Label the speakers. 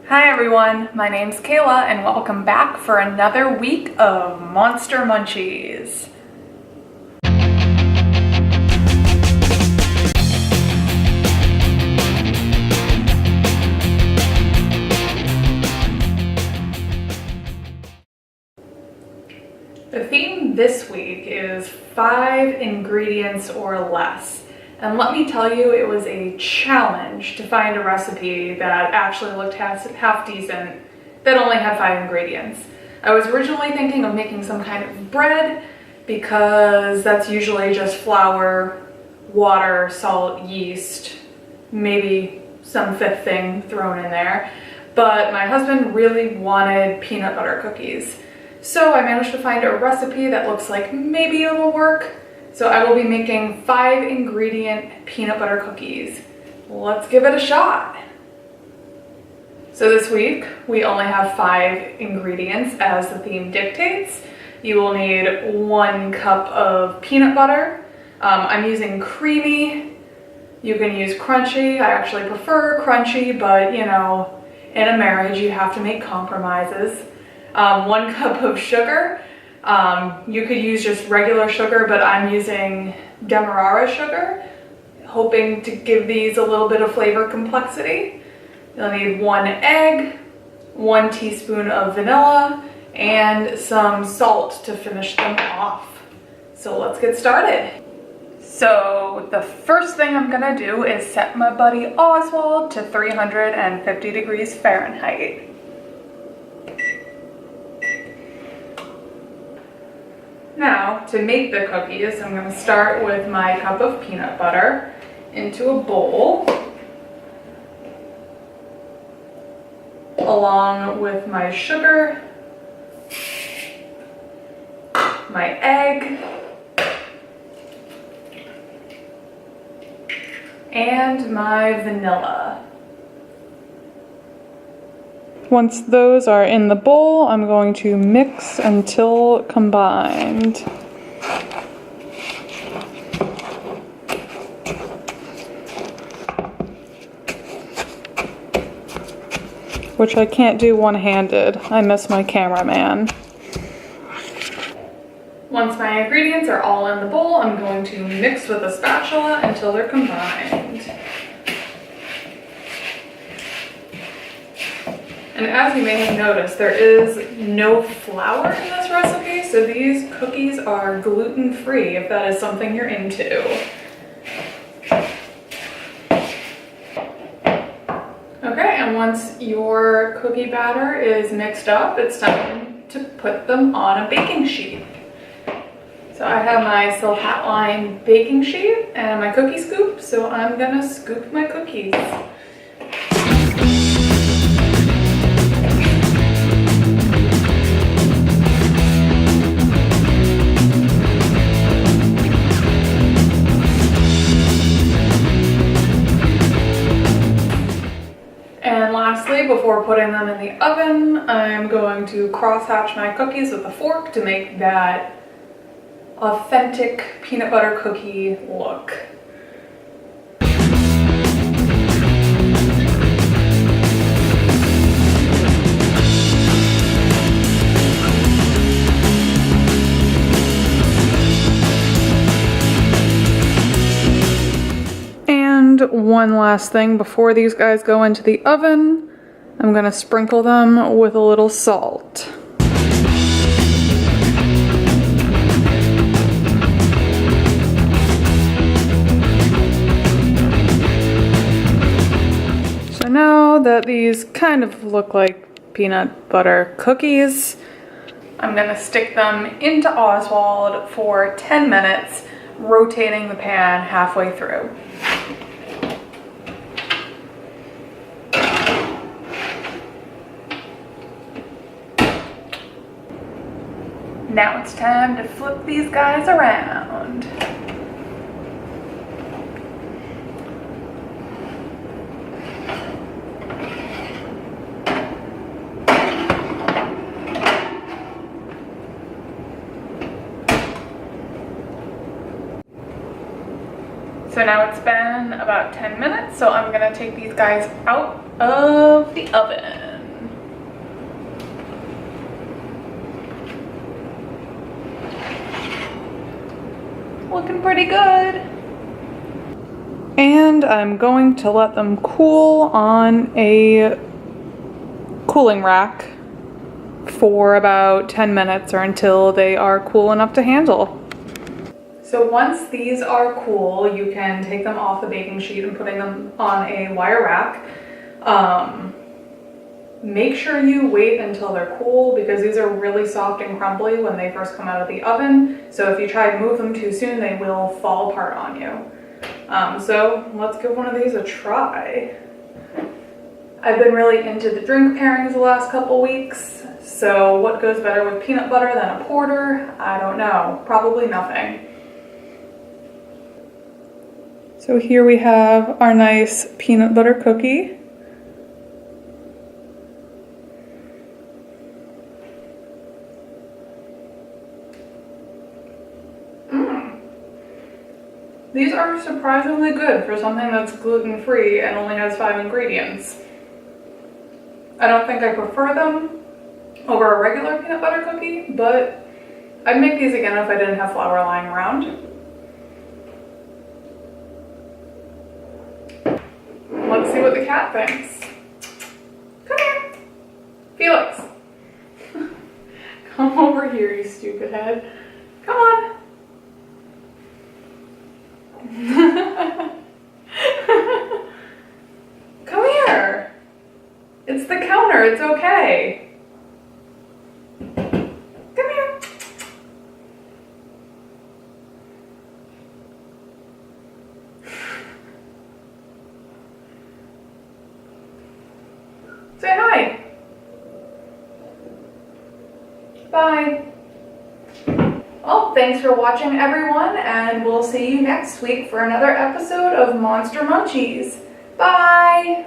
Speaker 1: Hi everyone, my name's Kayla and welcome back for another week of Monster Munchies. The theme this week is 5 ingredients or less. And let me tell you, it was a challenge to find a recipe that actually looked half decent that only had 5 ingredients. I was originally thinking of making some kind of bread because that's usually just flour, water, salt, yeast, maybe some fifth thing thrown in there. But my husband really wanted peanut butter cookies. So I managed to find a recipe that looks like maybe it will work. So I will be making 5 ingredient peanut butter cookies. Let's give it a shot. So this week we only have 5 ingredients as the theme dictates. You will need 1 cup of peanut butter. I'm using creamy. You can use crunchy. I actually prefer crunchy, but you know, in a marriage you have to make compromises. 1 cup of sugar. You could use just regular sugar, but I'm using demerara sugar, hoping to give these a little bit of flavor complexity. You'll need 1 egg, 1 teaspoon of vanilla, and some salt to finish them off. So let's get started. So the first thing I'm gonna do is set my buddy Oswald to 350 degrees Fahrenheit. Now, to make the cookies, I'm going to start with my cup of peanut butter into a bowl, along with my sugar, my egg, and my vanilla. Once those are in the bowl, I'm going to mix until combined. Which I can't do one-handed. I miss my cameraman. Once my ingredients are all in the bowl, I'm going to mix with a spatula until they're combined. And as you may have noticed, there is no flour in this recipe, so these cookies are gluten-free if that is something you're into. Okay, and once your cookie batter is mixed up, it's time to put them on a baking sheet. So I have my self-hat-line baking sheet and my cookie scoop, so I'm gonna scoop my cookies. And lastly, before putting them in the oven, I'm going to cross-hatch my cookies with a fork to make that authentic peanut butter cookie look. And one last thing before these guys go into the oven, I'm gonna sprinkle them with a little salt. So now that these kind of look like peanut butter cookies, I'm gonna stick them into Oswald for 10 minutes, rotating the pan halfway through. Now it's time to flip these guys around. So now it's been about 10 minutes, so I'm gonna take these guys out of the oven. looking pretty good. And I'm going to let them cool on a cooling rack for about 10 minutes or until they are cool enough to handle. So once these are cool, you can take them off the baking sheet and putting them on a wire rack. Make sure you wait until they're cool because these are really soft and crumbly when they first come out of the oven. So if you try to move them too soon, they will fall apart on you. So let's give one of these a try. I've been really into the drink pairings the last couple weeks. So what goes better with peanut butter than a porter? I don't know. Probably nothing. So here we have our nice peanut butter cookie. These are surprisingly good for something that's gluten-free and only has 5 ingredients. I don't think I prefer them over a regular peanut butter cookie, but I'd make these again if I didn't have flour lying around. Let's see what the cat thinks. Come here, Felix. Come over here, you stupid head. Come on. Come here. It's the counter, it's okay. Come here. Say hi. Bye. Well, thanks for watching, everyone, and we'll see you next week for another episode of Monster Munchies. Bye!